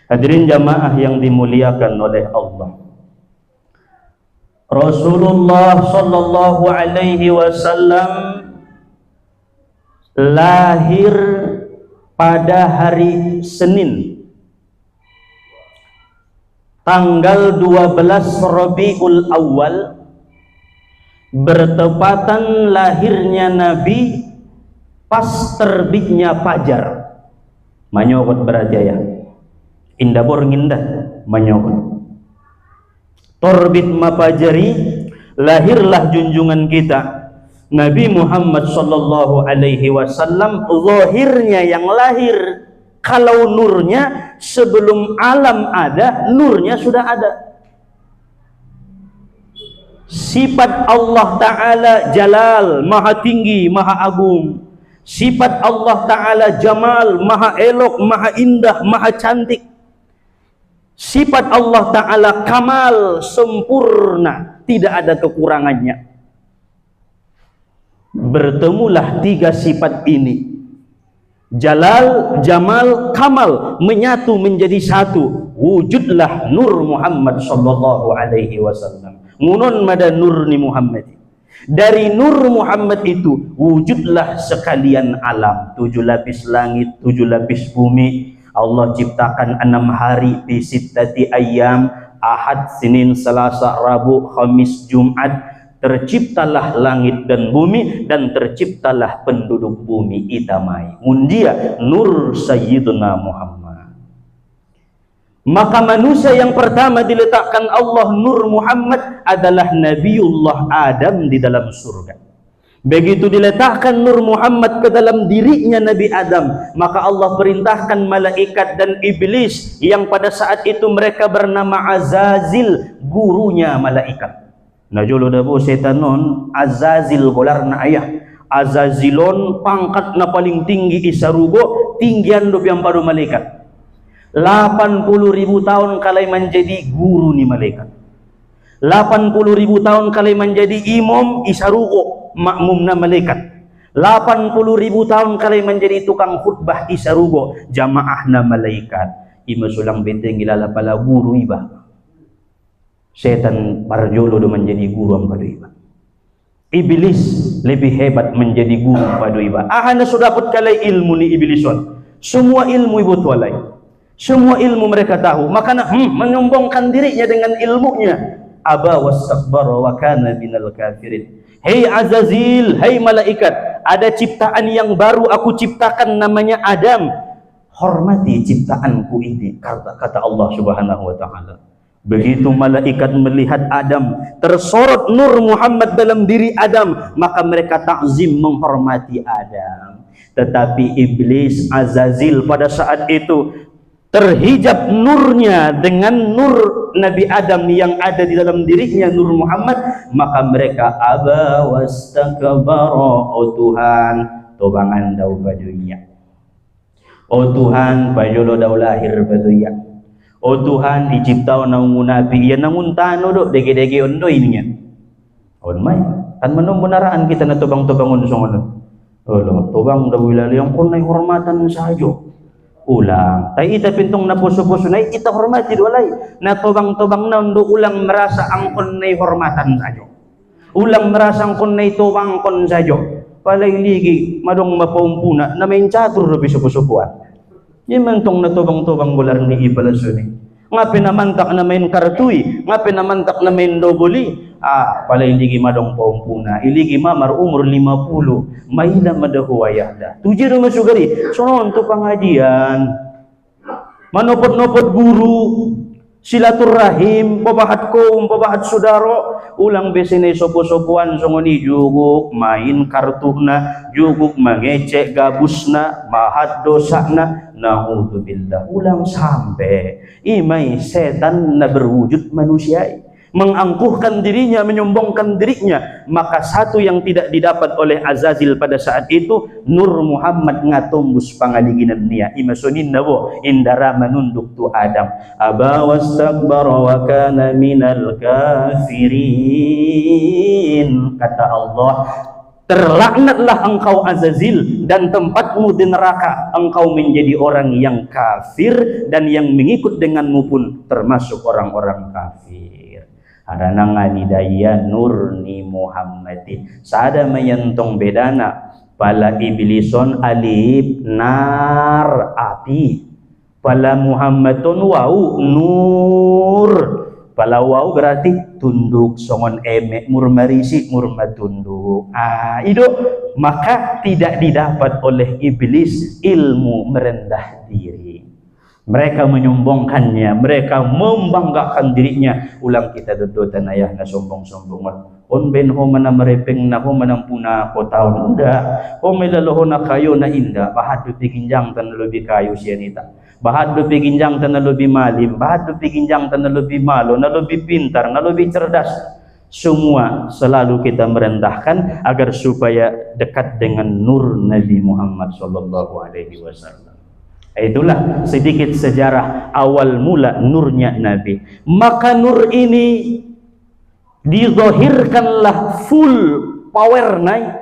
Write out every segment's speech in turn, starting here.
Hadirin jamaah yang dimuliakan oleh Allah, Rasulullah sallallahu alaihi wasallam lahir pada hari Senin tanggal 12 Rabiul Awal, bertepatan lahirnya Nabi pas terbitnya fajar. Manyokot berajaya indah borngindah manyokot torbit mapajari, lahirlah junjungan kita Nabi Muhammad sallallahu alaihi wasallam. Zahirnya yang lahir, kalau nurnya sebelum alam ada, nurnya sudah ada. Sifat Allah Ta'ala Jalal, maha tinggi, maha agung. Sifat Allah Ta'ala Jamal, maha elok, maha indah, maha cantik. Sifat Allah Ta'ala Kamal, sempurna, tidak ada kekurangannya. Bertemulah tiga sifat ini, Jalal, Jamal, Kamal, menyatu menjadi satu. Wujudlah Nur Muhammad sallallahu alaihi wasallam. Ngunun mada nur ni Muhammad. Dari Nur Muhammad itu wujudlah sekalian alam. 7 lapis langit, 7 lapis bumi. Allah ciptakan 6 hari fi sittati ayyam, Ahad, Senin, Selasa, Rabu, Khamis, Jumat. Terciptalah langit dan bumi, dan terciptalah penduduk bumi itamai. Mundia Nur Sayyiduna Muhammad. Maka manusia yang pertama diletakkan Allah Nur Muhammad adalah Nabiullah Adam di dalam surga. Begitu diletakkan Nur Muhammad ke dalam dirinya Nabi Adam, maka Allah perintahkan malaikat dan iblis yang pada saat itu mereka bernama Azazil, gurunya malaikat. Najolo dabo setanon Azazil golarna ayah. Azazilon pangkat na paling tinggi isarugo, tinggian do yang baru malaikat. 80.000 tahun kalai menjadi guru ni malaikat. 80.000 tahun kalai menjadi imam isarugo, makmumna malaikat. 80.000 tahun kalai menjadi tukang khutbah isarugo, jamaahna malaikat. Ima sulang benteng ilala pala guru iba. Setan parjolo do menjadi guru pada iba. Iblis lebih hebat menjadi guru pada iba. Ahana sudah dapat kalai ilmu ni iblison. Semua ilmu ibu tualai. Semua ilmu mereka tahu. Makanya menyombongkan dirinya dengan ilmunya. Aba wastakbara wa kana minal kafirin. Hei Azazil, hei malaikat, ada ciptaan yang baru aku ciptakan namanya Adam. Hormati ciptaanku ini, kata Allah Subhanahu wa taala. Begitu malaikat melihat Adam, tersorot Nur Muhammad dalam diri Adam, maka mereka takzim menghormati Adam. Tetapi iblis Azazil pada saat itu terhijab nurnya dengan nur Nabi Adam yang ada di dalam dirinya Nur Muhammad, maka mereka aba wastakbara. Oh Tuhan, tobangan dau badunya. Oh Tuhan, bajolo dau lahir badunya. Oh Tuhan, diciptau naungu nabi ya nangun tano do dege-dege ondo ininya. On mai kan menom benaraan kita na tobang-tobangon songono. Oh tobang dau wilali yang kunay hormatan sajo. Ulang tay ita pintong na puso-puso na ita hormati walay na tobang-tobang na undo ulang merasa angkon na hormatan sajo, ulang merasa angkon na tobang kon sajo palay ligi madong mapaumpuna na may catur na piso-pusupuan yung tong na tobang-tobang gular ni ipalasuni nga pinamantak na may kartuy, nga pinamantak na may doboli. Palay ligi madong paumpuna iligi mamar umur 50 mahina madahuwayah da tuji rumah sugari sonon to pengajian manopot-nopot guru silaturahim pabahat kaum pabahat sudaro ulang besine sopo-sopuan songoni juguk main kartuna juguk mangecek gabusna mahat dosana naudzubillah ulang sampai imai setan na berwujud manusia mengangkuhkan dirinya, menyombongkan dirinya. Maka satu yang tidak didapat oleh Azazil pada saat itu, Nur Muhammad ngatumbus pangaliginan niya. Imasunin na bo, indara manunduk tu Adam. Aba wastakbara wa kana minal kafirin. Kata Allah, Terlaknatlah engkau Azazil, dan tempatmu di neraka. Engkau menjadi orang yang kafir, dan yang mengikut denganmu pun termasuk orang-orang kafir. Ada nangani daya nurni Muhammadi. Sada mayentong bedana. Pala iblison alif nar api. Pala Muhammadun wau nur. Pala wau berarti tunduk, songon emek murmarisi murma tunduk. Itu maka tidak didapat oleh iblis ilmu merendah diri. Mereka menyombongkannya, mereka membanggakan dirinya. Ulang kita dodotan ayah na sombong-sombong. On ben ho mana merepeng na ho manampuna ko taon udah. Ho melaloho na kayo na inda, bahat bikinjang tan lebih kayu sianita. Bahat bikinjang tan lebih malim, bahat bikinjang tan lebih malo, na lebih pintar, na lebih cerdas. Semua selalu kita merendahkan agar supaya dekat dengan nur Nabi Muhammad sallallahu alaihi wasallam. Itulah sedikit sejarah awal mula nurnya Nabi. Maka nur ini dizahirkanlah full power nai,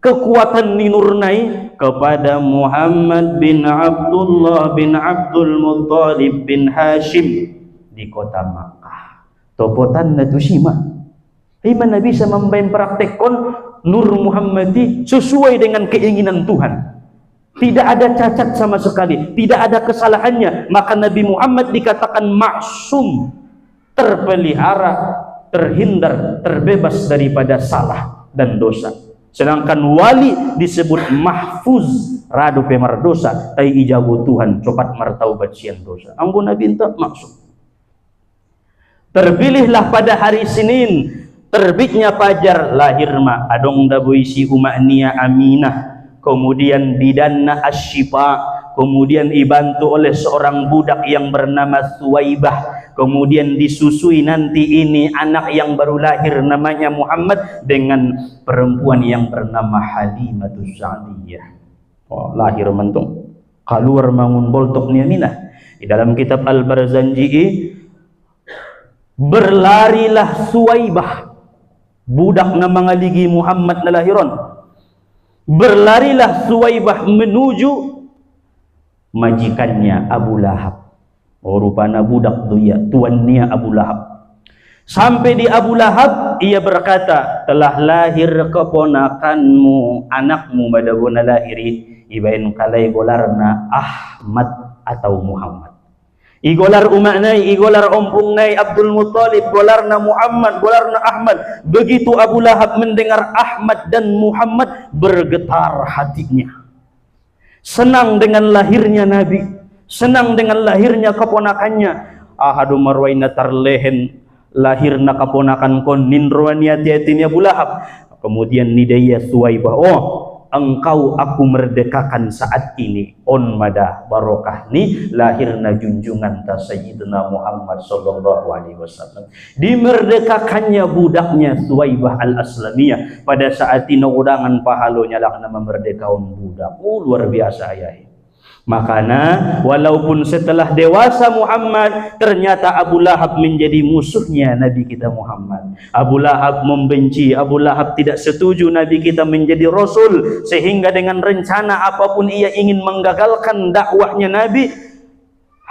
kekuatan ni nur nai kepada Muhammad bin Abdullah bin Abdul Muttalib bin Hashim di kota Makkah. Topotan na tushima. Bagaimana bisa mempraktekkan nur Muhammadi sesuai dengan keinginan Tuhan? Tidak ada cacat sama sekali, tidak ada kesalahannya. Maka Nabi Muhammad dikatakan maksum, terpelihara, terhindar, terbebas daripada salah dan dosa. Sedangkan wali disebut mahfuz, radu pemar dosa, tai ijabu Tuhan, copat martaubat sian dosa. Ampun Nabi entah maksum. Terpilihlah pada hari Senin, terbitnya fajar, lahir ma adong dabuisi umaknia Aminah. Kemudian bidanna Asyifa, kemudian dibantu oleh seorang budak yang bernama Suwaibah, kemudian disusui nanti ini anak yang baru lahir namanya Muhammad dengan perempuan yang bernama Halimatus Sa'diyah. Oh, lahir mentung keluar mangun boltok ni Aminah. Di dalam kitab Al-Barzanji, berlarilah Suwaibah, budak na mangaligi Muhammad na lahiron. Berlarilah Suwaibah menuju majikannya Abu Lahab. Oh, rupanya budak duya, tuannya Abu Lahab. Sampai di Abu Lahab, ia berkata, telah lahir keponakanmu, anakmu badabuna lahiri, ibain kalai golarna Ahmad atau Muhammad. Igolar umaknai, igolar ompungnai Abdul Muttalib, golarna Muhammad, golarna Ahmad. Begitu Abu Lahab mendengar Ahmad dan Muhammad, bergetar hatinya. Senang dengan lahirnya Nabi, senang dengan lahirnya keponakannya. Ahadu marwaina tarlehen lahirna keponakan kon ninruaniatiatin Abu Lahab. Kemudian nidaya Suwaibah, oh engkau aku merdekakan saat ini on mada barokah ni lahirna junjungan ta Sayyidina Muhammad sallallahu alaihi wasallam. Dimerdekakannya budaknya Suwaibah al-Aslamiyah pada saat ini udangan pahalonya lah nama merdekaun budak. Luar biasa ya. Makanya walaupun setelah dewasa Muhammad, ternyata Abu Lahab menjadi musuhnya Nabi kita Muhammad. Abu Lahab membenci, Abu Lahab tidak setuju Nabi kita menjadi Rasul, sehingga dengan rencana apapun ia ingin menggagalkan dakwahnya Nabi.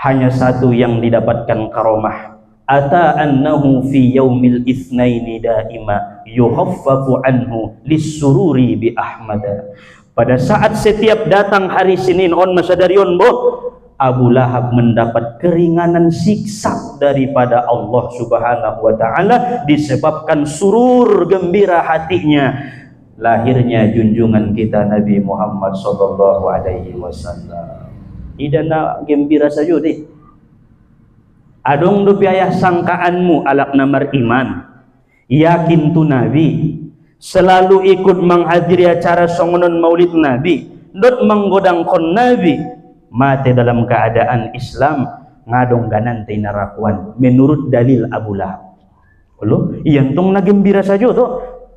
Hanya satu yang didapatkan karomah, ata annahu fi yaumil itsnaini daima yuhaffafu anhu lisururi bi Ahmad. Pada saat setiap datang hari Senin on masadarion bo, Abu Lahab mendapat keringanan siksa daripada Allah Subhanahu wa taala disebabkan surur gembira hatinya lahirnya junjungan kita Nabi Muhammad sallallahu alaihi wasallam. Idana gembira saja deh. Adong do piayah sangkaanmu alak namar iman. Yakin tu Nabi, selalu ikut menghadiri acara songonon maulid Nabi, dot menggodang kon Nabi, mati dalam keadaan Islam, ngadong ganan tay narakuan menurut dalil Abu Lahab. Olo, iyantong nagembira saja to,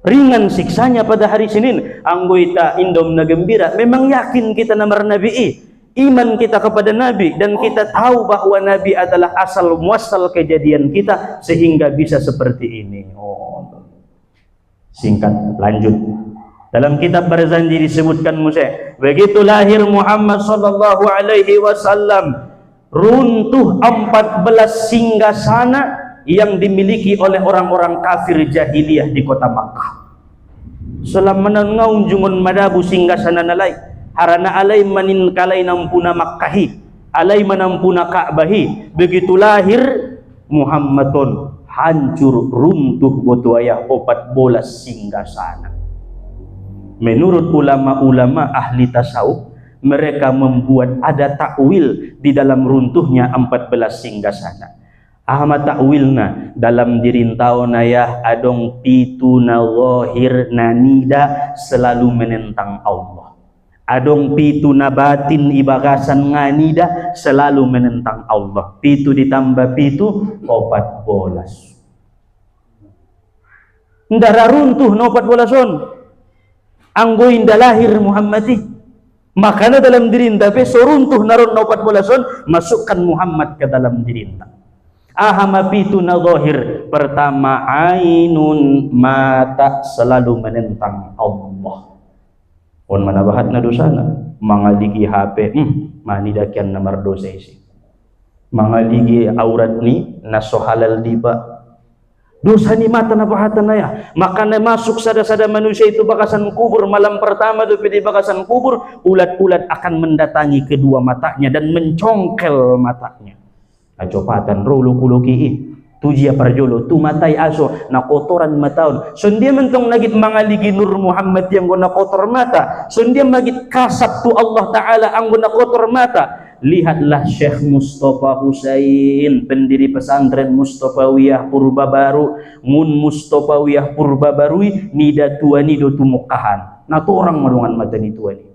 ringan siksanya pada hari Senin. Anggoita indom nagembira, memang yakin kita namar Nabi iman kita kepada Nabi, dan kita tahu bahwa Nabi adalah asal muasal kejadian kita sehingga bisa seperti ini. Oh, singkat lanjut. Dalam kitab Barzanji disebutkan Musa, begitu lahir Muhammad sallallahu alaihi wasallam, runtuh 14 singgasana yang dimiliki oleh orang-orang kafir jahiliyah di kota Makkah. Selama nangaun jungun madabu singgasana nalai, harana alai manin kalai nampuna Makkahi, alai manampuna Ka'bahi. Begitu lahir Muhammadun, hancur runtuh botuaya 14 singgasana. Menurut ulama-ulama ahli tasawuf, mereka membuat ada takwil di dalam runtuhnya 14 singgasana. Ahmad takwilna dalam dirintaun ayah adong pituna zahir nanida selalu menentang Allah. Adong pituna batin ibagasan nganida selalu menentang Allah. Pitu ditambah pitu 14. Ndara runtuh no 14 anggo inda lahir Muhammadi, makanya dalam dirinta pe soruntuh naron no 14 masukkan Muhammad ke dalam dirinta. Ahama pitu na zahir, pertama ainun, mata selalu menentang Allah. On manabahat na dosana mangaligi HP manidakian namar dosa isi, mangaligi aurat ni naso halal diba. Dosa ni mata na bahatan na ya. Maka na masuk sada-sada manusia itu bakasan kubur. Malam pertama itu di bakasan kubur, ulat-ulat akan mendatangi kedua matanya dan mencongkel matanya. Acopatan rolo kuloki tujia parjolo tu matai aso na kotoran mataon. Sundia mentong nagit mangaligi Nur Muhammad yang guna kotor mata. Sundia magit kasab tu Allah Ta'ala ang guna kotor mata. Lihatlah Syekh Mustafa Husain, pendiri pesantren Mustafawiyah Purbabaru, mun Mustafawiyah Purbabarui nida tuani do tumukahan. Nah tu orang marungan mata ni tuani.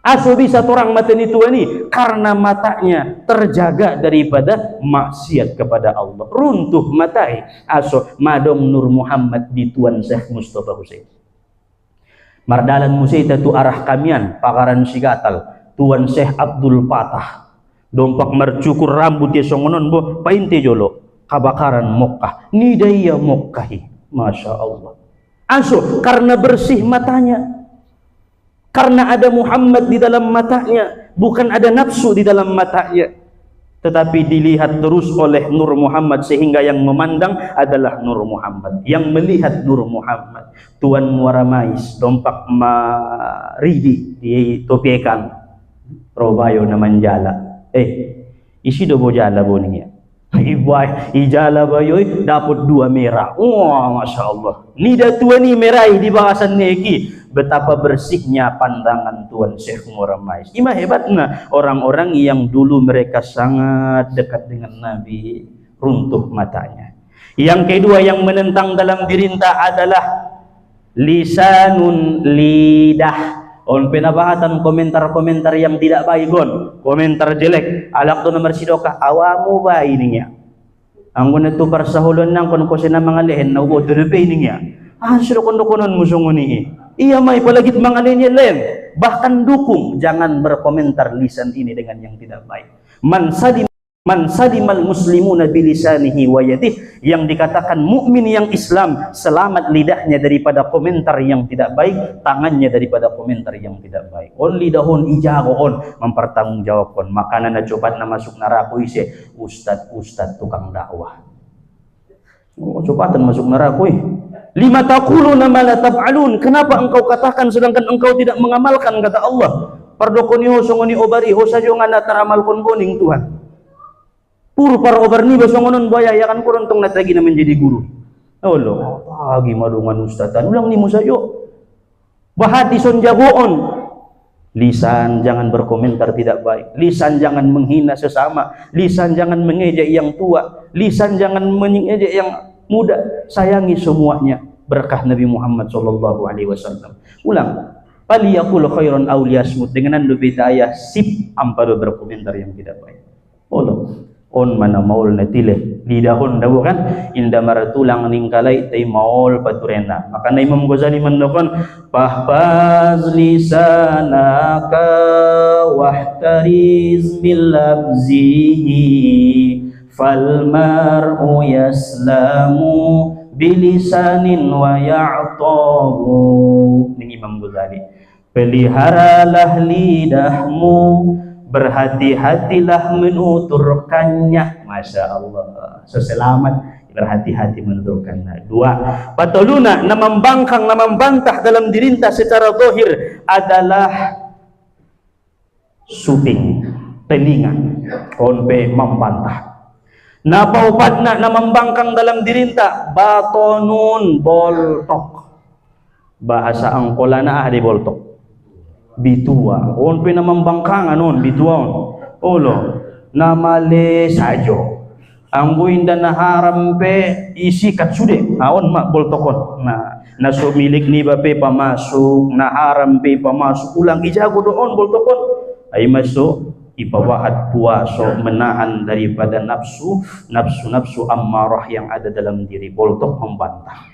Aso bisa orang mata ni tuani karena matanya terjaga daripada maksiat kepada Allah. Runtuh matai aso madong Nur Muhammad di tuan Syekh Mustafa Husain. Mardalan musaita tu arah kamian pakaran sigatal. Tuan Syekh Abdul Fatah dompak mercukur rambut ya songonon bo painte jolo kabakaran Mokkah ni daya Mokkahi. Masya Allah. Aso karena bersih matanya, karena ada Muhammad di dalam matanya, bukan ada nafsu di dalam matanya, tetapi dilihat terus oleh Nur Muhammad sehingga yang memandang adalah Nur Muhammad, yang melihat Nur Muhammad. Tuan Muara Mais dompak maridi di topiekan robayo na manjala. Isi do bojala boning ya. Ibay, ijala bayoy dapat 2 merah. Wah, Masya Allah. Nida tua ni merah di bakasan neki. Betapa bersihnya pandangan Tuan Syekh Muara Mais. Ima hebatnya orang-orang yang dulu mereka sangat dekat dengan Nabi, runtuh matanya. Yang kedua yang menentang dalam dirinta adalah lisanun, lidah. On penabahatan komentar-komentar yang tidak baik gon, komentar jelek. Alak to nomor sidokah awamu ba ininya. Anggon itu parsahulon nang kon ko sina mangalehen na ubo depe ininya. Sudah konon musung ni. Iya may palagit mangalenya len. Bahkan dukung jangan berkomentar lisan ini dengan yang tidak baik. Man sadimal muslimuna bilisanihi wa yadihi, yang dikatakan mukmin yang Islam selamat lidahnya daripada komentar yang tidak baik, tangannya daripada komentar yang tidak baik. On lidahon ijagoon mempertanggungjawabkan makanan na cobat na masuk neraka isi ustad tukang dakwah. Oh, cobatan masuk neraka. Lima taquluna ma la taf'alun, kenapa engkau katakan sedangkan engkau tidak mengamalkan, kata Allah. Pardokoni ho songoni obari ho sajo ngana taramal kon boning Tuhan. Pur para obar ni basongonon baya ya kan kurontong natagi na menjadi guru. Allah, pagi madungan ustatan ulang ni mo sayo. Bahati son jagoon. Lisan jangan berkomentar tidak baik. Lisan jangan menghina sesama. Lisan jangan mengejek yang tua. Lisan jangan mengejek yang muda. Sayangi semuanya. Berkah Nabi Muhammad SAW. Ulang. Paliyakul khairan awliyasmut. Dengan lebih daya sip ampado berkomentar yang tidak baik. Allah. On mana maul natile lidahon dawo kan inda maratulang ningkalay tay maul paturena. Maka na Imam Ghazali mendokon fahfaz lisanaka wahtariz min labzihi fal mar'u yaslamu bilisanin wa ya'tabu. Ini Imam Ghazali. Peliharalah lidahmu, berhati-hatilah menuturkannya. Masya Allah, seselamat berhati-hati menuturkannya. Dua, patoluna na membangkang, na membantah dalam dirinta secara zahir adalah suping, telinga, konpe membantah. Napaupat na membangkang dalam dirinta batonun, boltok. Bahasa angkolana di boltok. Bitua, konpe na membangkang anon, bituan. Olo, namale sajo. Ang buinda na harampe isikat sude, aon mak boltokon. Na so milik ni bape pamasuk, na harampe pamasuk, ulang ijago doon boltokon. Ay masuk ipawahat puaso, menahan daripada nafsu ammarah yang ada dalam diri. Boltok membantah.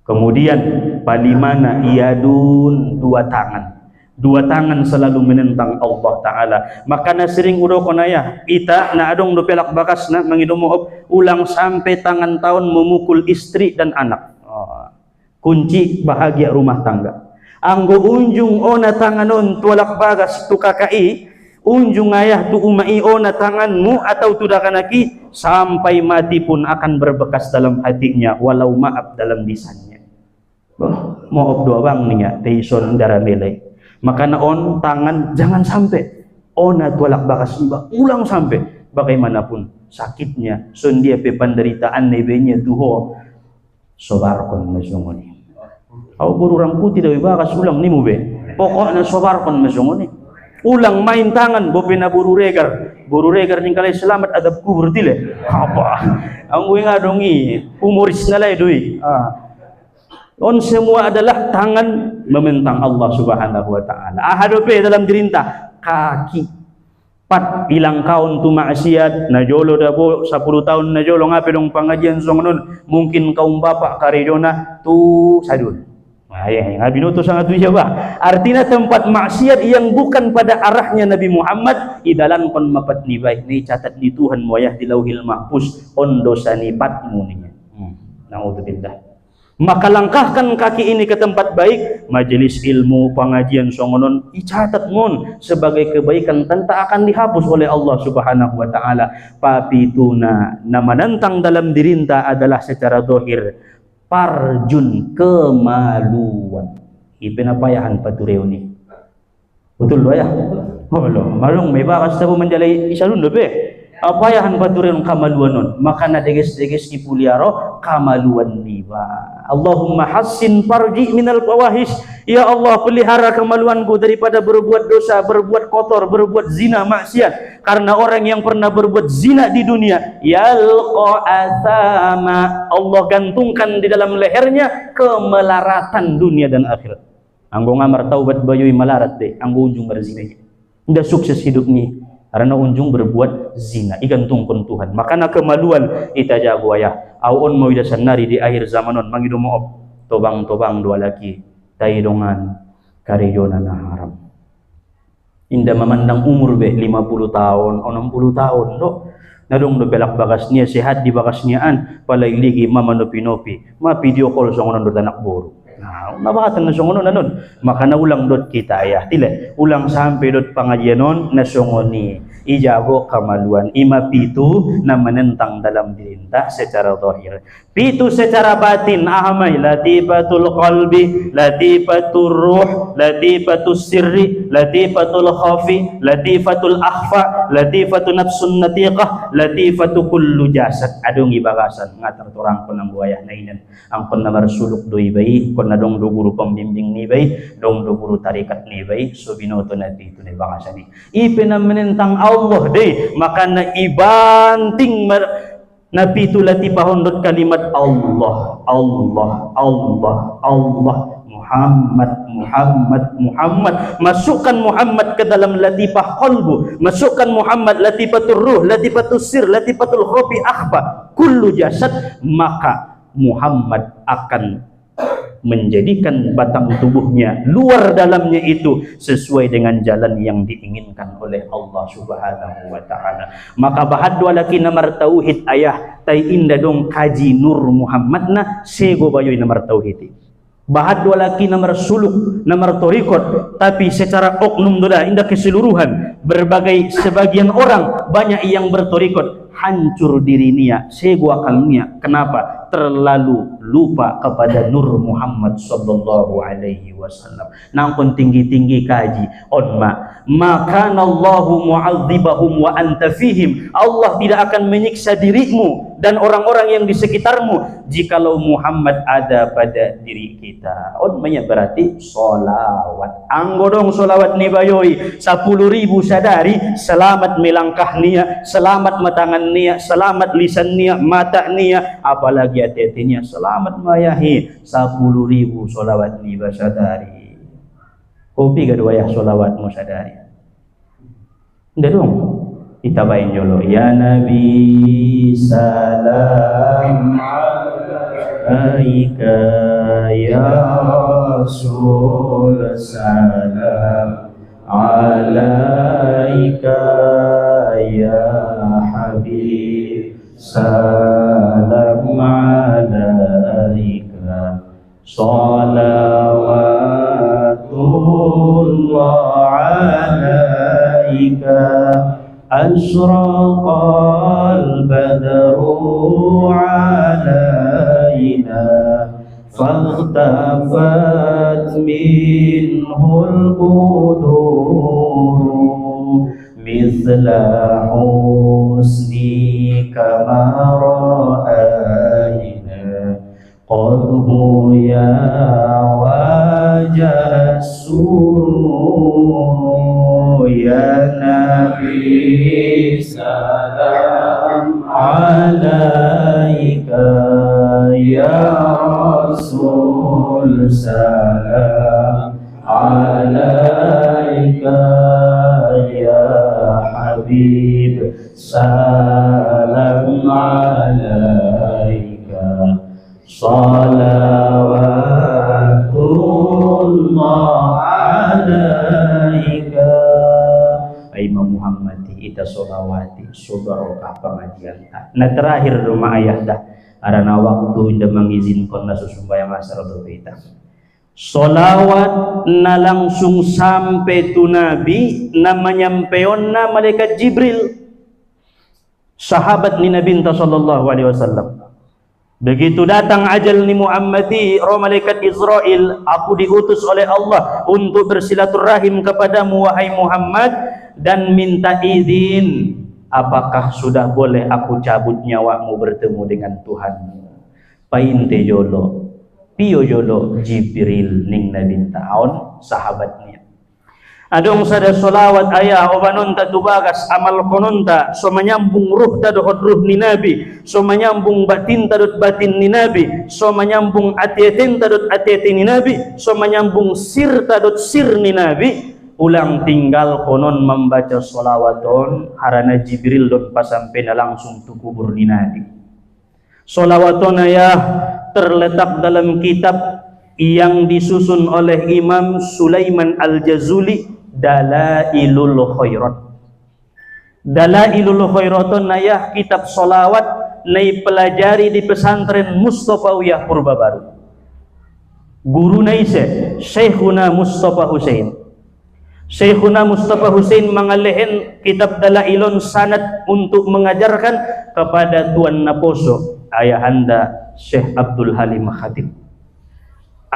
Kemudian palimana iadun, dua tangan. Dua tangan selalu menentang Allah Ta'ala. Maka na sering udo konaya kita na adong do pelak bakas na mangidomo ulang sampai tangan tahun memukul istri dan anak. Kunci bahagia rumah tangga. Anggo unjung ona tanganon tualak bagas tu kakai, unjung ayah tu umai ona tanganmu atau tu dakanaki, sampai mati pun akan berbekas dalam hatinya walau maaf dalam lisannya. Maaf doa bang niya teison daramele. Maka naon tangan jangan sampai ona tualak bakas iba ulang sampai bagaimanapun sakitnya son dia pe penderitaan nebenya tuho sobarkon masungoni. Au bururang putih dawi bakas ulang ni mo be. Pokoknya sobarkon masungoni. Ulang main tangan bope na buru regar ning kalay selamat adab kubur dile. Apa? Ang uwi nga dongi humoris na lay doi. On semua adalah tangan mementang Allah Subhanahu wa taala. Ahadope dalam dirinta kaki. Pat ilang kaon tu maksiat na jolo dabo 10 tahun na jolo ngape dong pengajian songonon mungkin kaum bapak karidona tu sadun. Ay ngabinuto sangat tu siapa? Artinya tempat maksiat yang bukan pada arahnya Nabi Muhammad idalan kon mapat ni baik ni catat di Tuhan moyah di Lauhil Mahfuz on dosa ni patmu ni. Naudzubillah. Maka langkahkan kaki ini ke tempat baik, majelis ilmu, pengajian songonon, icatat mon sebagai kebaikan tentu akan dihapus oleh Allah Subhanahu wa taala. Papituna na menentang dalam dirinta adalah secara zahir parjun, kemaluan. Ipinapayahan patureo ni. Betul lo ya? Oh lo, malung may bakas tapo menjalay isalun be. Apayahan patureo kamaluan non. Maka na deges-deges ipuliaro kamaluan niba. Allahumma hassin farji minal fawahish. Ya Allah, pelihara kemaluanku daripada berbuat dosa, berbuat kotor, berbuat zina, maksiat. Karena orang yang pernah berbuat zina di dunia yalqa athama, Allah gantungkan di dalam lehernya kemelaratan dunia dan akhirat. Anggo ngamar taubat bayoy malarat deh, anggo unjung berzina. Udah sukses hidup nih karena unjung berbuat zina, igantungkan Tuhan. Makanya kemaluan ita jago ayah. Awon mau idasan nari di akhir zamanon mangido moop tobang-tobang dua laki taidongan karejona na haram. Indah memandang umur be 50 tahun, 60 tahun do. Nadong do belak bagas niya sehat di bagas niyaan palailigi mama no pinopi. Ma video call songonon do anak boru. Nah, nabahatan na songonon nanon. Maka na ulang dot kita ayah. Tile, ulang sampai dot pangajianon na songoni. Ijago kamaluan. Ima pitu na menentang dalam dirinta secara zahir. Pitu secara batin. Ahamay. Latifatul qalbi, latifatul ruh, latifatul sirri, latifatul khafi, latifatul akhfa, latifatul nafsun natiqah, latifatul kullu jasad. Adong ibagasan. Ngatar turang ko ng buayah na inan. Ang kon na marsuluk doy bayi, kon na dong do guru pembimbing ni bayi, dong do guru tarikat ni bayi, so binoto na dito ni bagasan ni. Ipinamenentang Allah deh, maka na ibanting na pitulati pahondot kalimat Allah, Allah, Allah, Allah, Muhammad, Muhammad, Muhammad. Masukkan Muhammad ke dalam latifah qalbu, masukkan Muhammad latifatul ruh, latifatul sir, latifatul khafi akhfa, kullu jasad, maka Muhammad akan menjadikan batang tubuhnya, luar dalamnya itu sesuai dengan jalan yang diinginkan oleh Allah Subhanahu wa taala. Maka bahad dua laki namar tauhid ayah tai inda dong kaji Nur Muhammad na sego bayoy namar tauhid. Bahad walaki namar suluk, namar torikot, tapi secara oknum doda indah keseluruhan berbagai sebagian orang banyak yang bertorikot hancur dirinya, sego akalnya. Kenapa? Terlalu lupa kepada Nur Muhammad sallallahu alaihi wasallam. Nangkon tinggi-tinggi kaji onma maka Allahu mu'adzibahum wa anta fihim. Allah tidak akan menyiksa dirimu dan orang-orang yang di sekitarmu jikalau Muhammad ada pada diri kita. Onmanya berarti solawat. Anggodong solawat ni bayoy 10.000 sadari selamat melangkah nia, selamat matangan nia, selamat lisan nia, mata nia, apalagi hati-hatinya selamat mayahi 10.000 solawat ni basadari. Kopi kedua ya solawatmu sadari. Enggak dong. Kita bayin dulu. Ya Nabi salam alaika, ya Rasul salam alaika, ya Habib salam alaika, salawatullah alaika, asraqal badru alaina, fahtafat minhul buduru, mithla husnika ma ra'ayna, qadhu ya wajah surur, ya Nabi salam alaika, ya Rasul salam alaika, ya Habib salam alaika, salawatullah alaika. Imam Muhammad ita solawati subarokah pengajian. Nah terakhir rumah ayah dah karena waktu indah mengizinkan na susumbayang asar kita. Solawat na langsung sampai tu Nabi na menyampeon na malaikat Jibril, sahabat ni Nabi sallallahu alaihi wasallam. Begitu datang ajal ni Muhammadi, roh malaikat Israel, aku diutus oleh Allah untuk bersilaturahim kepadamu wahai Muhammad dan minta izin, apakah sudah boleh aku cabut nyawamu bertemu dengan Tuhanmu? Painte jolo, pio jolo Jibril ning Nabi taon sahabatnya. Adong sada solawat ayah obanonta tubagas amal kononta so menyambung ruh tadohot ruh ni Nabi, so menyambung batin tadot batin ni Nabi, so menyambung ati-atin tadot ati-atin ni Nabi, so menyambung sir tadot sir ni Nabi. Ulang tinggal konon membaca solawaton harana Jibril don pasampai na langsung tu kubur ni Nabi. Solawaton ayah terletak dalam kitab yang disusun oleh Imam Sulaiman Al-Jazuli, Dalailul Khairat. Dalailul Khairaton nayah kitab solawat nai pelajari di pesantren Mustafawiyah Purbabaru. Guru naise Syekhuna Mustafa Husain. Syekhuna Mustafa Husain mengalehen kitab Dalailun sanad untuk mengajarkan kepada Tuan Naposo ayahanda Syekh Abdul Halim Khatib.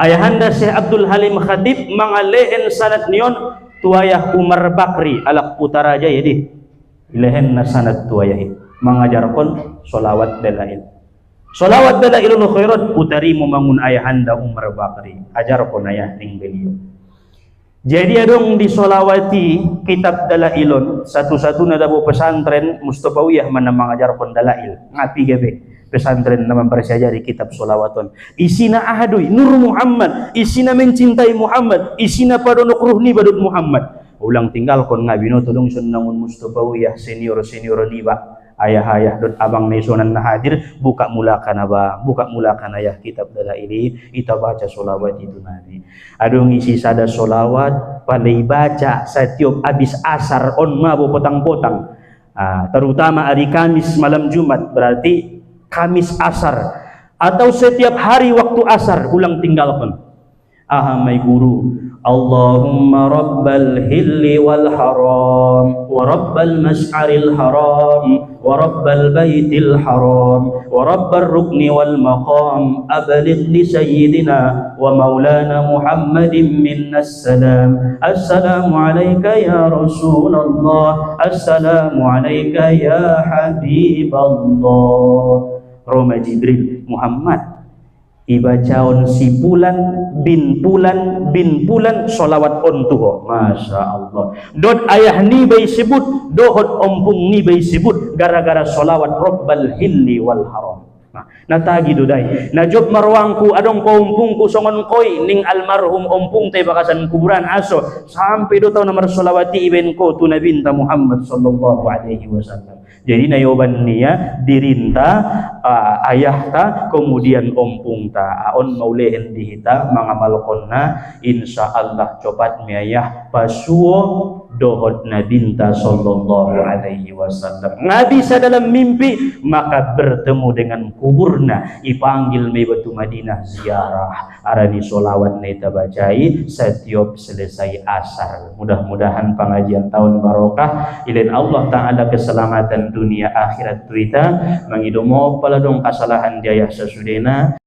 Ayahanda Syekh Abdul Halim Khatib mengalehen sanad nion tuayah Umar Bakri alak utara jaya di ilehen na sanad tuayah mengajarkan solawat dalail. Solawat dalailul khairat utari memangun ayahanda Umar Bakri ajarkan ayah ning beliau. Jadi adong disolawati kitab dalailun satu-satunya dabo pesantren Mustafawiyah mana mengajarkan dalail ngapi gabe pesantren nama persajari kitab solawaton isina ahadui Nur Muhammad, isina mencintai Muhammad, isina padonok ruhni badut Muhammad. Ulang tinggal kon ngabino tolong sunnangun Mustafawiyah senior niba ayah-ayah dan abang nesonan na hadir buka mulakan abang, buka mulakan ayah kitab dalaili kita baca solawat itu Nabi. Adong isi sada solawat pandai baca setiap habis asar on mabo potang-potang. Terutama hari Kamis malam Jumat berarti Kamis asar atau setiap hari waktu asar ulang tinggalkan. Ahamai guru, Allahumma rabbal hilli wal haram wa rabbal mas'aril haram wa rabbal baitil haram wa rabbar rukni wal maqam abligh li sayyidina wa maulana Muhammadin minnas salam. Assalamu alayka ya Rasulullah, assalamu alayka ya Habiballah. Roma Jibril Muhammad ibacaon si pulan bin solawat ontuho. Masya Allah. Dot ayah ni bay sebut, dohot ompung ni bay sebut gara-gara solawat Rabbal hilli wal haram. Natagi dudai najob marwangku adong paumpungku songon koi ning almarhum ompung te bakasan kuburan aso sampai do tau nomor solawati iben ko tu nabinta Muhammad sallallahu alaihi wasallam. Jadi nayoban niya dirinta ayah ta kemudian ompung ta aon maulehen dihita mangamalkon na insyaallah copat miayah pasuo dohot nabinta sallallahu alaihi wasallam. Nabi sa dalam mimpi maka bertemu dengan kuburna, ipanggil me batu Madinah ziarah arani solawat neta bacai setiap selesai asar. Mudah-mudahan pengajian tahun barokah ilain Allah taala keselamatan dunia akhirat kita mangidomo paladong kasalahan jaya sesudena.